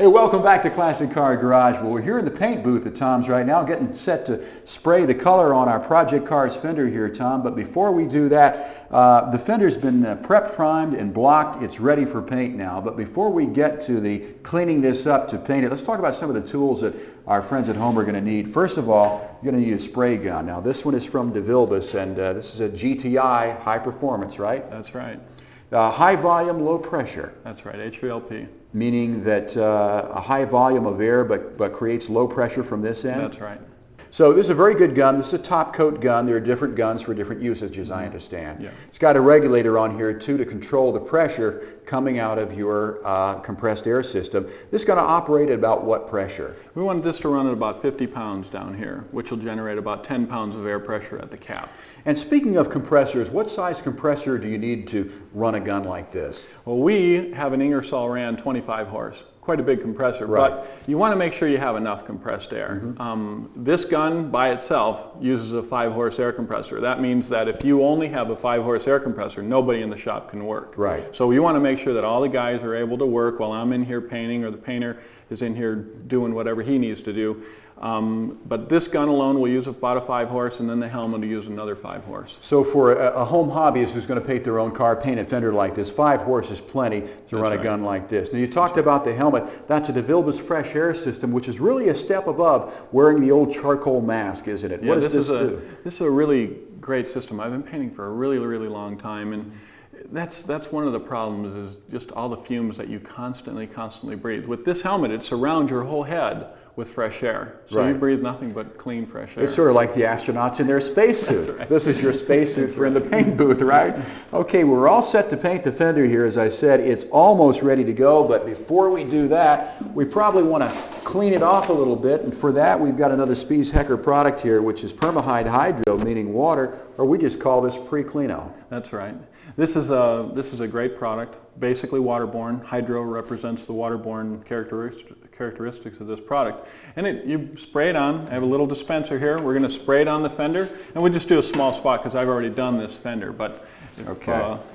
Hey, welcome back to Classic Car Garage. Well, we're here in the paint booth at Tom's right now, getting set to spray the color on our Project Cars fender here, Tom. But before we do that, the fender's been prep primed and blocked. It's ready for paint now. But before we get to the cleaning this up to paint it, let's talk about some of the tools that our friends at home are going to need. First of all, you're going to need a spray gun. Now, this one is from DeVilbiss, and this is a GTI high performance, right? That's right. High volume, low pressure. That's right, HVLP. Meaning that a high volume of air but creates low pressure from this end? That's right. So this is a very good gun. This is a top coat gun. There are different guns for different usages, as I understand. Yeah. It's got a regulator on here too to control the pressure coming out of your compressed air system. This is going to operate at about what pressure? We want this to run at about 50 pounds down here, which will generate about 10 pounds of air pressure at the cap. And speaking of compressors, what size compressor do you need to run a gun like this? Well, we have an Ingersoll Rand 25 horse. Quite a big compressor, right. But you want to make sure you have enough compressed air. This gun by itself uses a 5-horse air compressor. That means that if you only have a 5-horse air compressor, nobody in the shop can work. Right. So you want to make sure that all the guys are able to work while I'm in here painting, or the painter is in here doing whatever he needs to do. But this gun alone will use about a 5-horse, and then the helmet will use another 5-horse. So for a home hobbyist who's going to paint their own car, paint a fender like this, 5 horses plenty to run a gun like this. Now you talked about the helmet. That's a DeVilbiss fresh air system, which is really a step above wearing the old charcoal mask, isn't it? Yeah, what does this do? This is a really great system. I've been painting for a really, really long time, and that's one of the problems, is just all the fumes that you constantly breathe. With this helmet, it surrounds your whole head with fresh air. So you breathe nothing but clean, fresh air. It's sort of like the astronauts in their spacesuit. Right. This is your spacesuit for in the paint booth, right? Okay, we're all set to paint the fender here. As I said, it's almost ready to go, but before we do that, we probably want to clean it off a little bit, and for that we've got another Spies Hecker product here, which is Permahide Hydro, meaning water, or we just call this Pre-Cleano. That's right. This is a great product, basically waterborne. Hydro represents the waterborne characteristics of this product. And you spray it on. I have a little dispenser here. We're going to spray it on the fender, and we'll just do a small spot because I've already done this fender. But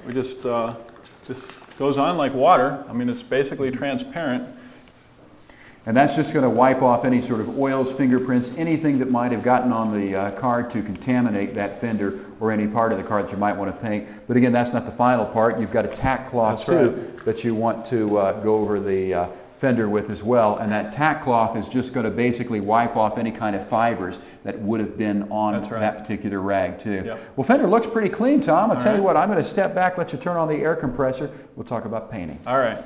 we just goes on like water. I mean, it's basically transparent. And that's just going to wipe off any sort of oils, fingerprints, anything that might have gotten on the car to contaminate that fender or any part of the car that you might want to paint. But again, that's not the final part. You've got a tack cloth that you want to go over the fender with as well. And that tack cloth is just going to basically wipe off any kind of fibers that would have been on that particular rag too. Yep. Well, fender looks pretty clean, Tom. I'll tell you what, I'm going to step back, let you turn on the air compressor. We'll talk about painting. All right.